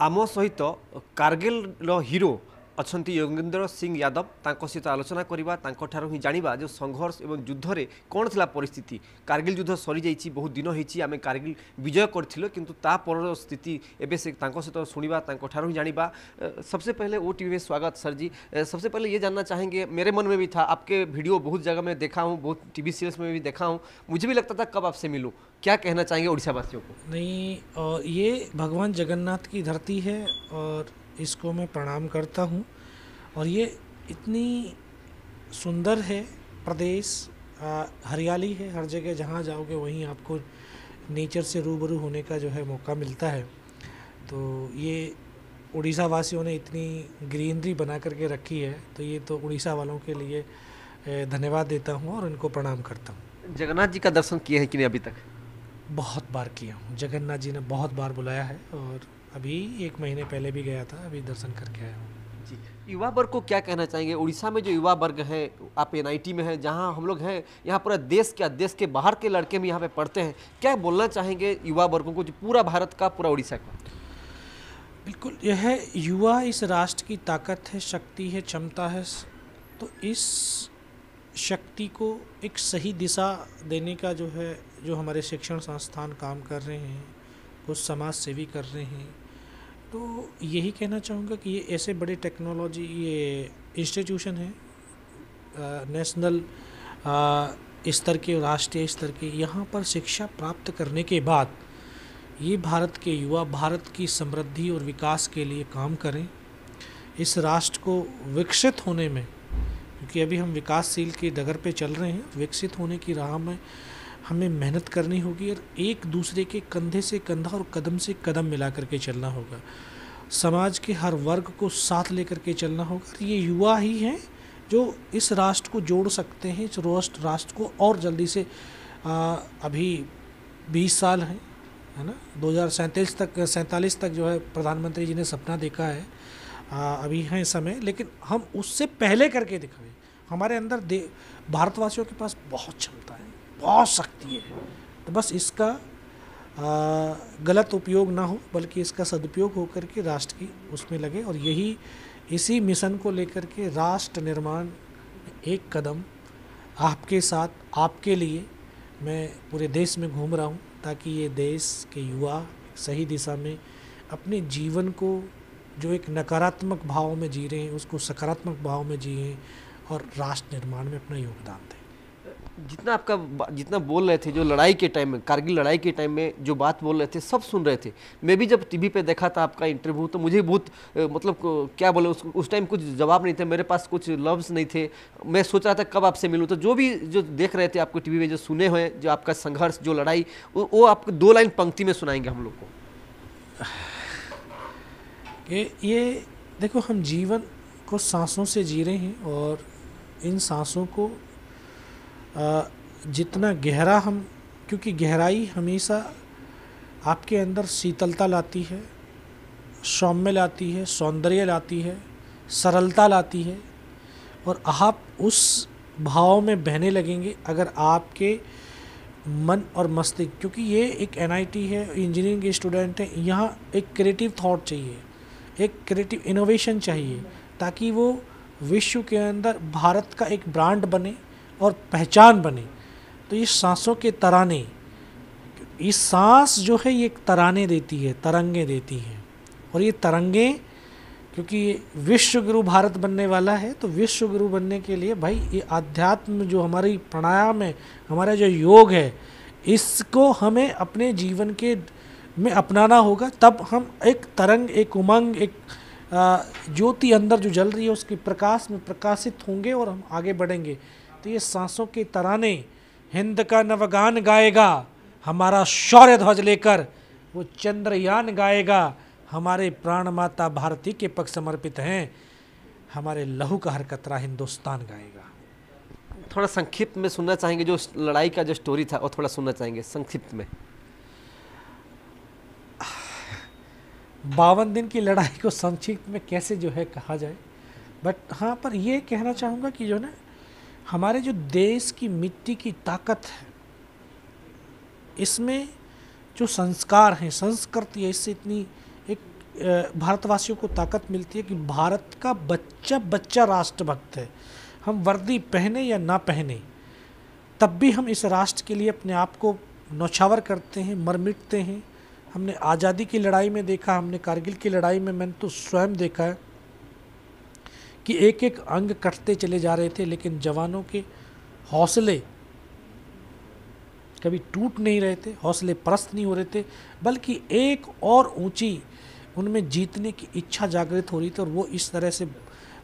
आम सहित कारगिल हिरो अच्छा योगेंद्र सिंह यादव सहित आलोचना करवा ही जाना जो संघर्ष एवं युद्ध में कौन थी परिस्थिति। कारगिल युद्ध सरी जाइए बहुत दिन होती आम कारगिल विजय करूँ किंतु तापर स्थिति एवं से सहित शुणा ही जाना। सबसे पहले OTV में स्वागत सर जी। सबसे पहले ये जानना चाहेंगे, मेरे मन में भी था, आपके वीडियो बहुत जगह में देखा हूँ, बहुत TV सीरियल्स में भी देखा हूँ, मुझे भी लगता था कब आपसे मिलूँ। क्या कहना चाहेंगे उड़ीसा वासियों को? नहीं, और ये भगवान जगन्नाथ की धरती है और इसको मैं प्रणाम करता हूँ। और ये इतनी सुंदर है प्रदेश, हरियाली है हर जगह, जहाँ जाओगे वहीं आपको नेचर से रूबरू होने का जो है मौका मिलता है। तो ये उड़ीसा वासियों ने इतनी ग्रीनरी बना करके रखी है, तो ये तो उड़ीसा वालों के लिए धन्यवाद देता हूँ और इनको प्रणाम करता हूँ। जगन्नाथ जी का दर्शन किए हैं कि नहीं अभी तक? बहुत बार किया हूँ, जगन्नाथ जी ने बहुत बार बुलाया है और अभी 1 महीने पहले भी गया था, अभी दर्शन करके आया हूँ। जी, युवा वर्ग को क्या कहना चाहेंगे? उड़ीसा में जो युवा वर्ग है, आप NIT में हैं, जहाँ हम लोग हैं, यहाँ पूरा देश देश के बाहर के लड़के भी यहाँ पे पढ़ते हैं, क्या बोलना चाहेंगे युवा वर्गों को, जो पूरा भारत का, पूरा उड़ीसा का? बिल्कुल, यह युवा इस राष्ट्र की ताकत है, शक्ति है, क्षमता है। तो इस शक्ति को एक सही दिशा देने का जो है, जो हमारे शिक्षण संस्थान काम कर रहे हैं, कुछ समाज सेवी कर रहे हैं, तो यही कहना चाहूँगा कि ये ऐसे बड़े टेक्नोलॉजी ये इंस्टीट्यूशन है, नेशनल स्तर के, राष्ट्रीय स्तर के, यहाँ पर शिक्षा प्राप्त करने के बाद ये भारत के युवा भारत की समृद्धि और विकास के लिए काम करें। इस राष्ट्र को विकसित होने में, क्योंकि अभी हम विकासशील की डगर पे चल रहे हैं, विकसित होने की राह में हमें मेहनत करनी होगी और एक दूसरे के कंधे से कंधा और कदम से कदम मिला करके चलना होगा। समाज के हर वर्ग को साथ लेकर के चलना होगा। ये युवा ही हैं जो इस राष्ट्र को जोड़ सकते हैं, इस राष्ट्र को और जल्दी से अभी 20 साल हैं, है ना, 2047 तक जो है प्रधानमंत्री जी ने सपना देखा है, अभी है समय, लेकिन हम उससे पहले करके दिखाएं। हमारे अंदर भारतवासियों के पास बहुत क्षमता है, बहुत शक्ति है, तो बस इसका गलत उपयोग ना हो, बल्कि इसका सदुपयोग होकर के राष्ट्र की उसमें लगे। और इसी मिशन को लेकर के राष्ट्र निर्माण एक कदम आपके साथ, आपके लिए मैं पूरे देश में घूम रहा हूँ, ताकि ये देश के युवा सही दिशा में अपने जीवन को, जो एक नकारात्मक भाव में जी रहे हैं, उसको सकारात्मक भाव में जिएं और राष्ट्र निर्माण में अपना योगदान दें। जितना बोल रहे थे, जो लड़ाई के टाइम में, कारगिल लड़ाई के टाइम में जो बात बोल रहे थे, सब सुन रहे थे। मैं भी जब TV पे देखा था आपका इंटरव्यू, तो मुझे बहुत मतलब क्या बोले, उस टाइम कुछ जवाब नहीं थे, मेरे पास कुछ लफ्ज़ नहीं थे। मैं सोच रहा था कब आपसे मिलूँ। तो जो देख रहे थे आपको TV पे, जो सुने हुए, जो आपका संघर्ष, जो लड़ाई, वो आपको 2 लाइन पंक्ति में सुनाएंगे हम लोग को। ये देखो, हम जीवन को सांसों से जी रहे हैं और इन सांसों को जितना गहरा हम, क्योंकि गहराई हमेशा आपके अंदर शीतलता लाती है, सौम्य लाती है, सौंदर्य लाती है, सरलता लाती है, और आप उस भाव में बहने लगेंगे अगर आपके मन और मस्तिष्क, क्योंकि ये एक NIT है, इंजीनियरिंग के स्टूडेंट हैं, यहाँ एक क्रिएटिव थॉट चाहिए, एक क्रिएटिव इनोवेशन चाहिए, ताकि वो विश्व के अंदर भारत का एक ब्रांड बने और पहचान बने। तो ये सांसों के तराने, ये सांस जो है ये तराने देती है, तरंगे देती है, और ये तरंगे, क्योंकि विश्व गुरु भारत बनने वाला है, तो विश्व गुरु बनने के लिए भाई ये आध्यात्म, जो हमारी प्राणायाम है, हमारा जो योग है, इसको हमें अपने जीवन के में अपनाना होगा। तब हम एक तरंग, एक उमंग, एक ज्योति अंदर जो जल रही है उसके प्रकाश में प्रकाशित होंगे और हम आगे बढ़ेंगे। तो ये सांसों के तराने, हिंद का नवगान गाएगा हमारा शौर्य ध्वज लेकर, वो चंद्रयान गाएगा, हमारे प्राण माता भारती के पक्ष समर्पित हैं, हमारे लहू का हर कतरा हिंदुस्तान गाएगा। थोड़ा संक्षिप्त में सुनना चाहेंगे, जो लड़ाई का जो स्टोरी था वो थोड़ा सुनना चाहेंगे संक्षिप्त में। 52 दिन की लड़ाई को संक्षिप्त में कैसे जो है कहा जाए, बट हाँ, पर ये कहना चाहूँगा कि जो ना हमारे जो देश की मिट्टी की ताकत है, इसमें जो संस्कार हैं, संस्कृति है, इससे इतनी एक भारतवासियों को ताकत मिलती है कि भारत का बच्चा बच्चा राष्ट्रभक्त है। हम वर्दी पहने या ना पहने, तब भी हम इस राष्ट्र के लिए अपने आप को नौछावर करते हैं, मर मिटते हैं। हमने आज़ादी की लड़ाई में देखा, हमने कारगिल की लड़ाई में मैंने तो स्वयं देखा है कि एक एक अंग कटते चले जा रहे थे, लेकिन जवानों के हौसले कभी टूट नहीं रहे थे, हौसले परस्त नहीं हो रहे थे, बल्कि एक और ऊंची उनमें जीतने की इच्छा जागृत हो रही थी। और वो इस तरह से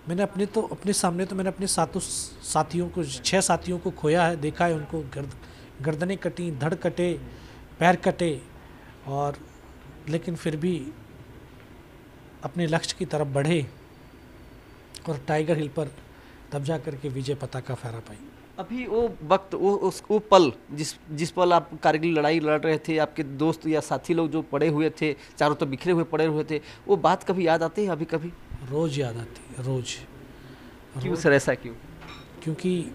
मैंने अपने सामने तो मैंने अपने साथियों को 6 साथियों को खोया है, देखा है उनको गर्दनें कटी, धड़ कटे, पैर कटे, और लेकिन फिर भी अपने लक्ष्य की तरफ बढ़े और टाइगर हिल पर तब जा करके विजय पताका फहरा पाई। अभी वो वक्त वो पल जिस पल आप कारगिल लड़ाई लड़ रहे थे, आपके दोस्त या साथी लोग जो पड़े हुए थे, चारों तरफ बिखरे हुए पड़े हुए थे, वो बात कभी याद आती है? अभी कभी रोज़ याद आती है, रोज़। क्यों सर, ऐसा क्यों? क्योंकि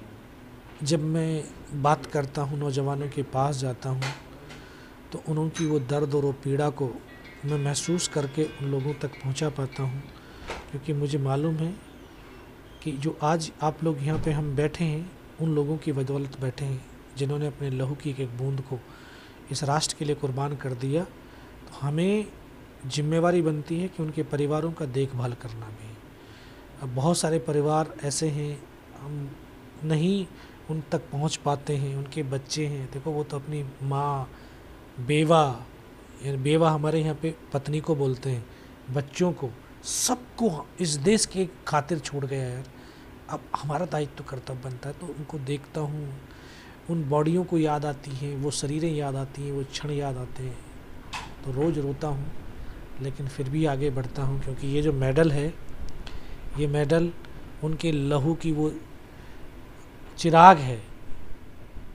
जब मैं बात करता हूँ, नौजवानों के पास जाता हूँ, तो उनकी वो दर्द और वो पीड़ा को मैं महसूस करके उन लोगों तक पहुँचा पाता हूँ। क्योंकि मुझे मालूम है कि जो आज आप लोग यहाँ पे हम बैठे हैं, उन लोगों की बदौलत बैठे हैं जिन्होंने अपने लहू की एक बूंद को इस राष्ट्र के लिए कुर्बान कर दिया। तो हमें जिम्मेवारी बनती है कि उनके परिवारों का देखभाल करना भी। अब बहुत सारे परिवार ऐसे हैं, हम नहीं उन तक पहुंच पाते हैं, उनके बच्चे हैं, देखो वो तो अपनी माँ, बेवा, यानी बेवा हमारे यहाँ पे पत्नी को बोलते हैं, बच्चों को, सबको इस देश के खातिर छोड़ गया यार। अब हमारा दायित्व तो कर्तव्य बनता है। तो उनको देखता हूँ, उन बॉडियों को याद आती हैं, वो शरीरें याद आती हैं, वो क्षण याद आते हैं, तो रोज़ रोता हूँ, लेकिन फिर भी आगे बढ़ता हूँ। क्योंकि ये जो मेडल है, ये मेडल उनके लहू की वो चिराग है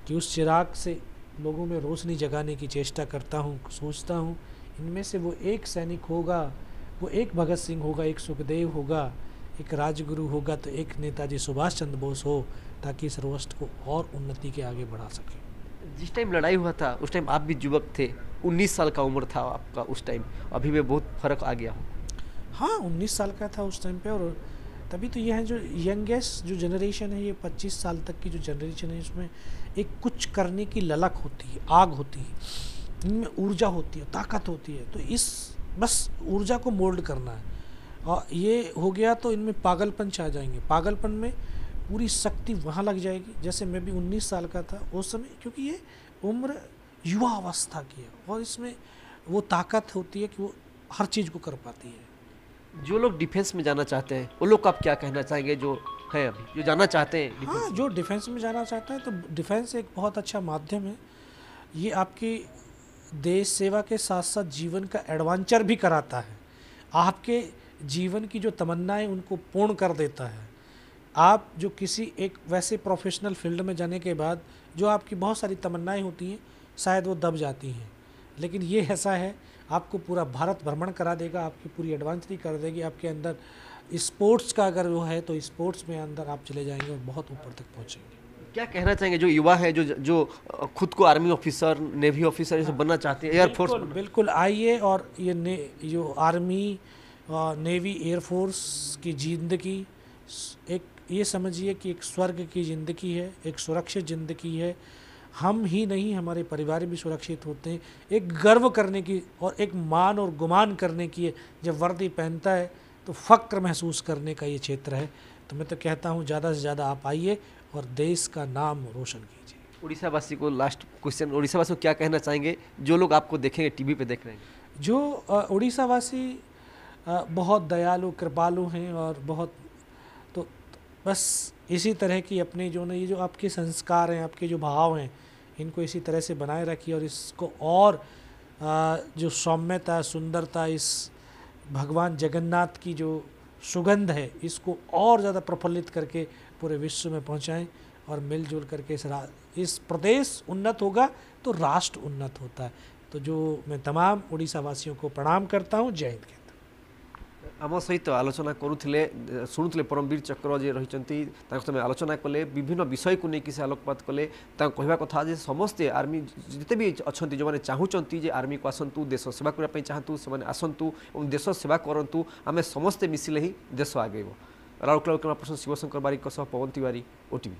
कि उस चिराग से लोगों में रोशनी जगाने की चेष्टा करता हूँ। सोचता हूँ इनमें से वो एक सैनिक होगा, वो एक भगत सिंह होगा, एक सुखदेव होगा, एक राजगुरु होगा, तो एक नेताजी सुभाष चंद्र बोस हो, ताकि इस राष्ट्र को और उन्नति के आगे बढ़ा सके। जिस टाइम लड़ाई हुआ था उस टाइम आप भी युवक थे, 19 साल का उम्र था आपका उस टाइम, अभी में बहुत फर्क आ गया हो। हाँ, 19 साल का था उस टाइम पे। और तभी तो ये है जो यंगेस्ट जो जनरेशन है, ये 25 साल तक की जो जनरेशन है, इसमें एक कुछ करने की ललक होती है, आग होती है, इनमें ऊर्जा होती है, ताकत होती है। तो इस बस ऊर्जा को मोल्ड करना है, और ये हो गया तो इनमें पागलपन छा जाएंगे। पागलपन में पूरी शक्ति वहाँ लग जाएगी। जैसे मैं भी 19 साल का था उस समय, क्योंकि ये उम्र युवा अवस्था की है, और इसमें वो ताकत होती है कि वो हर चीज़ को कर पाती है। जो लोग डिफेंस में जाना चाहते हैं वो लोग को आप क्या कहना चाहेंगे, जो है अभी जो जाना चाहते हैं डिफेंस? हाँ, जो डिफेंस में जाना चाहता है, तो डिफेंस एक बहुत अच्छा माध्यम है। ये आपकी देश सेवा के साथ साथ जीवन का एडवेंचर भी कराता है। आपके जीवन की जो तमन्नाएं उनको पूर्ण कर देता है। आप जो किसी एक वैसे प्रोफेशनल फील्ड में जाने के बाद जो आपकी बहुत सारी तमन्नाएं होती हैं, शायद वो दब जाती हैं, लेकिन ये ऐसा है, आपको पूरा भारत भ्रमण करा देगा, आपकी पूरी एडवांसरी कर देगी। आपके अंदर स्पोर्ट्स का अगर वो है तो स्पोर्ट्स में अंदर आप चले जाएंगे और बहुत ऊपर तक पहुँचेंगे। क्या कहना चाहेंगे जो युवा है, जो खुद को आर्मी ऑफिसर, नेवी ऑफिसर जैसे बनना चाहते हैं, एयरफोर्स? बिल्कुल आइए, और ये जो आर्मी, नेवी, एयरफोर्स की ज़िंदगी एक ये समझिए कि एक स्वर्ग की ज़िंदगी है, एक सुरक्षित ज़िंदगी है। हम ही नहीं, हमारे परिवार भी सुरक्षित होते हैं। एक गर्व करने की और एक मान और गुमान करने की है। जब वर्दी पहनता है तो फ़क्र महसूस करने का ये क्षेत्र है। तो मैं तो कहता हूँ ज़्यादा से ज़्यादा आप आइए और देश का नाम रोशन कीजिए। उड़ीसावासी को लास्ट क्वेश्चन, उड़ीसावासी को क्या कहना चाहेंगे जो लोग आपको देखेंगे, टीवी पे देख रहे हैं? जो उड़ीसावासी बहुत दयालु, कृपालु हैं, और बहुत तो बस इसी तरह की अपने जो ये जो आपके संस्कार हैं, आपके जो भाव हैं, इनको इसी तरह से बनाए रखिए, और इसको और जो सौम्यता, सुंदरता, इस भगवान जगन्नाथ की जो सुगंध है, इसको और ज़्यादा प्रफुल्लित करके पूरे विश्व में पहुंचाएं, और मिलजुल करके इस प्रदेश उन्नत होगा तो राष्ट्र उन्नत होता है। तो जो मैं तमाम उड़ीसा वासियों को प्रणाम करता हूं, जय हिंद कहता हूं। आम सहित आलोचना करुले शुणुले परमवीर चक्र जे रही तुम आलोचना कले विभिन्न विषय को लेकिन से आलोकपात कले कहवा कथा जे समस्ते आर्मी जिते भी अच्छा जो मैंने चाहूँगी जे आर्मी को आसतु देश सेवा करने चाहतु से आसतु और देश सेवा करूँ आम समस्ते मिसिले ही देश आगेब। राउरकेला प्रश्न शिवशंकर बारिक पवन तिवारी, ओटीवी।